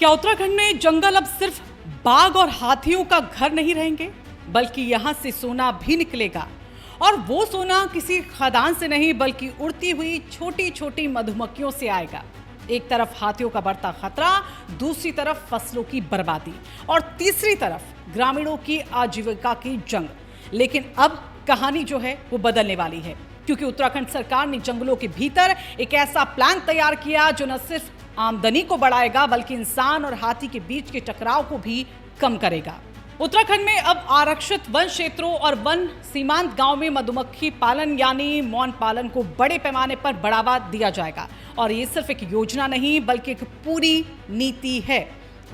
क्या उत्तराखंड में जंगल अब सिर्फ बाघ और हाथियों का घर नहीं रहेंगे, बल्कि यहां से सोना भी निकलेगा। और वो सोना किसी खदान से नहीं बल्कि उड़ती हुई छोटी छोटी मधुमक्खियों से आएगा। एक तरफ हाथियों का बढ़ता खतरा, दूसरी तरफ फसलों की बर्बादी और तीसरी तरफ ग्रामीणों की आजीविका की जंग। लेकिन अब कहानी जो है वो बदलने वाली है, क्योंकि उत्तराखंड सरकार ने जंगलों के भीतर एक ऐसा प्लान तैयार किया जो न सिर्फ आमदनी को बढ़ाएगा बल्कि इंसान और हाथी के बीच के टकराव को भी कम करेगा। उत्तराखंड में अब आरक्षित वन क्षेत्रों और वन सीमांत गांव में मधुमक्खी पालन यानी मौन पालन को बड़े पैमाने पर बढ़ावा दिया जाएगा। और ये सिर्फ एक योजना नहीं बल्कि एक पूरी नीति है।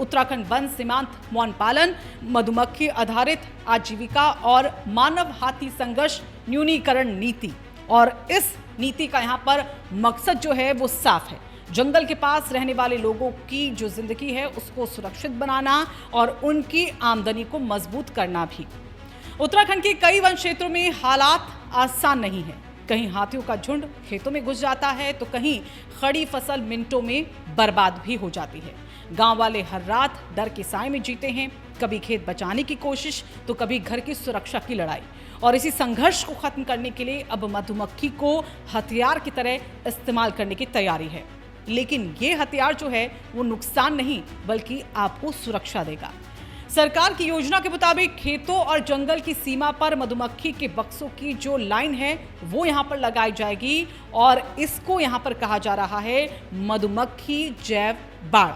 उत्तराखंड वन सीमांत मौन पालन, मधुमक्खी आधारित आजीविका और मानव हाथी संघर्ष न्यूनीकरण नीति। और इस नीति का यहाँ पर मकसद जो है वो साफ है, जंगल के पास रहने वाले लोगों की जो जिंदगी है उसको सुरक्षित बनाना और उनकी आमदनी को मजबूत करना भी। उत्तराखंड के कई वन क्षेत्रों में हालात आसान नहीं है। कहीं हाथियों का झुंड खेतों में घुस जाता है तो कहीं खड़ी फसल मिनटों में बर्बाद भी हो जाती है। गांव वाले हर रात डर के साए में जीते हैं, कभी खेत बचाने की कोशिश तो कभी घर की सुरक्षा की लड़ाई। और इसी संघर्ष को खत्म करने के लिए अब मधुमक्खी को हथियार की तरह इस्तेमाल करने की तैयारी है। लेकिन ये हथियार जो है वो नुकसान नहीं बल्कि आपको सुरक्षा देगा। सरकार की योजना के मुताबिक खेतों और जंगल की सीमा पर मधुमक्खी के बक्सों की जो लाइन है वो यहाँ पर लगाई जाएगी और इसको यहाँ पर कहा जा रहा है मधुमक्खी जैव बाड़।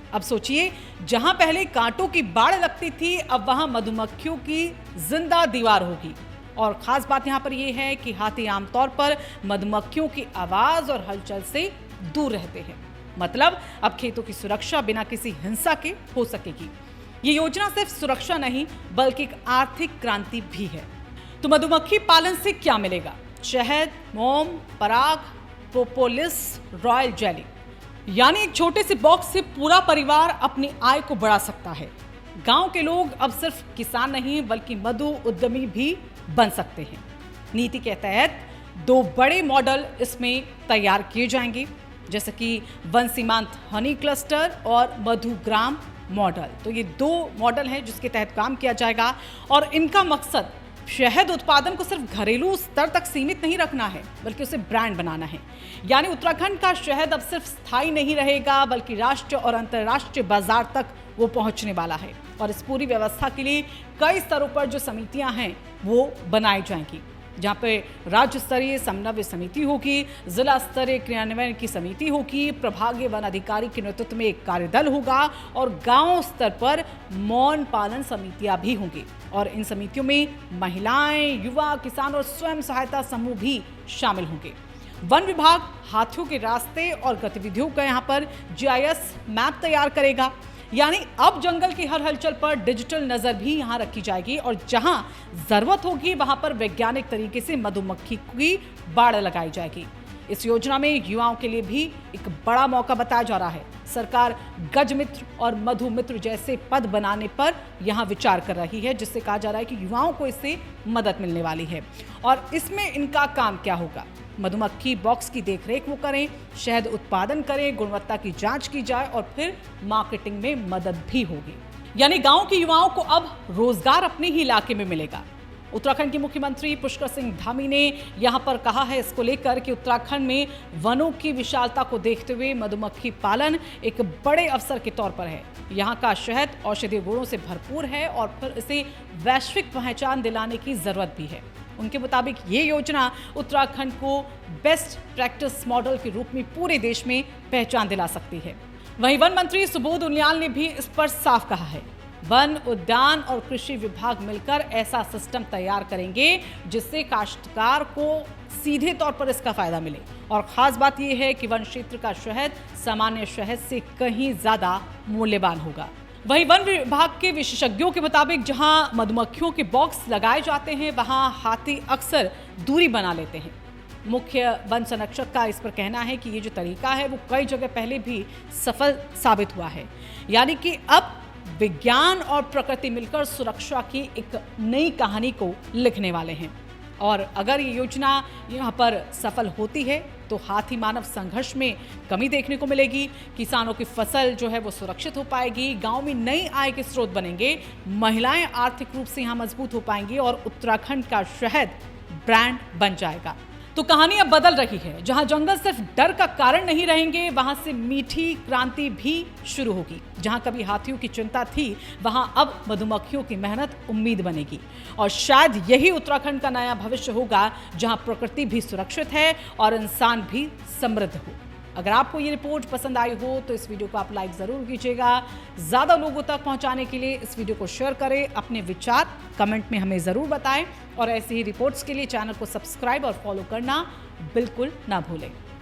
अब सोचिए, जहां पहले कांटों की बाड़ लगती थी अब वहां मधुमक्खियों की जिंदा दीवार होगी। और खास बात यहाँ पर यह है कि हाथी आमतौर पर मधुमक्खियों की आवाज और हलचल से दूर रहते हैं। मतलब अब खेतों की सुरक्षा बिना किसी हिंसा के हो सकेगी। ये योजना सिर्फ सुरक्षा नहीं बल्कि एक आर्थिक क्रांति भी है। तो मधुमक्खी पालन से क्या मिलेगा? शहद, मोम, पराग, प्रोपोलिस, रॉयल जेली, यानी एक छोटे से बॉक्स से पूरा परिवार अपनी आय को बढ़ा सकता है। गांव के लोग अब सिर्फ किसान नहीं बल्कि मधु उद्यमी भी बन सकते हैं। नीति के तहत 2 बड़े मॉडल इसमें तैयार किए जाएंगे, जैसे कि वन सीमांत हनी क्लस्टर और मधुग्राम मॉडल। तो ये 2 मॉडल हैं जिसके तहत काम किया जाएगा और इनका मकसद शहद उत्पादन को सिर्फ घरेलू स्तर तक सीमित नहीं रखना है बल्कि उसे ब्रांड बनाना है। यानी उत्तराखंड का शहद अब सिर्फ स्थायी नहीं रहेगा बल्कि राष्ट्रीय और अंतर्राष्ट्रीय बाजार तक वो पहुंचने वाला है। और इस पूरी व्यवस्था के लिए कई स्तरों पर जो समितियां हैं वो बनाई जाएंगी, जहाँ पे राज्य स्तरीय समन्वय समिति होगी, जिला स्तरीय क्रियान्वयन की समिति होगी, प्रभागीय वन अधिकारी के नेतृत्व में एक कार्यदल होगा और गांव स्तर पर मौन पालन समितियां भी होंगी। और इन समितियों में महिलाएं, युवा, किसान और स्वयं सहायता समूह भी शामिल होंगे। वन विभाग हाथियों के रास्ते और गतिविधियों का यहाँ पर GIS मैप तैयार करेगा। यानी अब जंगल की हर हलचल पर डिजिटल नजर भी यहाँ रखी जाएगी और जहां जरूरत होगी वहां पर वैज्ञानिक तरीके से मधुमक्खी की बाड़ लगाई जाएगी। इस योजना में युवाओं के लिए भी एक बड़ा मौका बताया जा रहा है। सरकार गज मित्र और मधु मित्र जैसे पद बनाने पर यहाँ विचार कर रही है, जिससे कहा जा रहा है कि युवाओं को इससे मदद मिलने वाली है। और इसमें इनका काम क्या होगा? मधुमक्खी बॉक्स की देखरेख वो करें, शहद उत्पादन करें, गुणवत्ता की जांच की जाए और फिर मार्केटिंग में मदद भी होगी। यानी गांव के युवाओं को अब रोजगार अपने ही इलाके में मिलेगा। उत्तराखंड के मुख्यमंत्री पुष्कर सिंह धामी ने यहां पर कहा है इसको लेकर कि उत्तराखंड में वनों की विशालता को देखते हुए मधुमक्खी पालन एक बड़े अवसर के तौर पर है। यहाँ का शहद औषधीय गुणों से भरपूर है और फिर इसे वैश्विक पहचान दिलाने की जरूरत भी है। उनके मुताबिक ये योजना उत्तराखंड को बेस्ट प्रैक्टिस मॉडल के रूप में पूरे देश में पहचान दिला सकती है। वहीं वन मंत्री सुबोध उनियाल ने भी इस पर साफ कहा है, वन, उद्यान और कृषि विभाग मिलकर ऐसा सिस्टम तैयार करेंगे जिससे काश्तकार को सीधे तौर पर इसका फायदा मिले। और खास बात यह है कि वन क्षेत्र का शहद सामान्य शहद से कहीं ज्यादा मूल्यवान होगा। वहीं वन विभाग के विशेषज्ञों के मुताबिक जहां मधुमक्खियों के बॉक्स लगाए जाते हैं वहां हाथी अक्सर दूरी बना लेते हैं। मुख्य वन संरक्षक का इस पर कहना है कि ये जो तरीका है वो कई जगह पहले भी सफल साबित हुआ है। यानी कि अब विज्ञान और प्रकृति मिलकर सुरक्षा की एक नई कहानी को लिखने वाले हैं। और अगर ये योजना यहाँ पर सफल होती है तो हाथी मानव संघर्ष में कमी देखने को मिलेगी। किसानों की फसल जो है वो सुरक्षित हो पाएगी, गांव में नई आय के स्रोत बनेंगे, महिलाएं आर्थिक रूप से यहाँ मजबूत हो पाएंगी और उत्तराखंड का शहद ब्रांड बन जाएगा। तो कहानी अब बदल रही है। जहां जंगल सिर्फ डर का कारण नहीं रहेंगे, वहां से मीठी क्रांति भी शुरू होगी। जहां कभी हाथियों की चिंता थी, वहां अब मधुमक्खियों की मेहनत उम्मीद बनेगी। और शायद यही उत्तराखंड का नया भविष्य होगा, जहां प्रकृति भी सुरक्षित है और इंसान भी समृद्ध हो। अगर आपको ये रिपोर्ट पसंद आई हो तो इस वीडियो को आप लाइक ज़रूर कीजिएगा। ज़्यादा लोगों तक पहुंचाने के लिए इस वीडियो को शेयर करें। अपने विचार कमेंट में हमें ज़रूर बताएं और ऐसी ही रिपोर्ट्स के लिए चैनल को सब्सक्राइब और फॉलो करना बिल्कुल ना भूलें।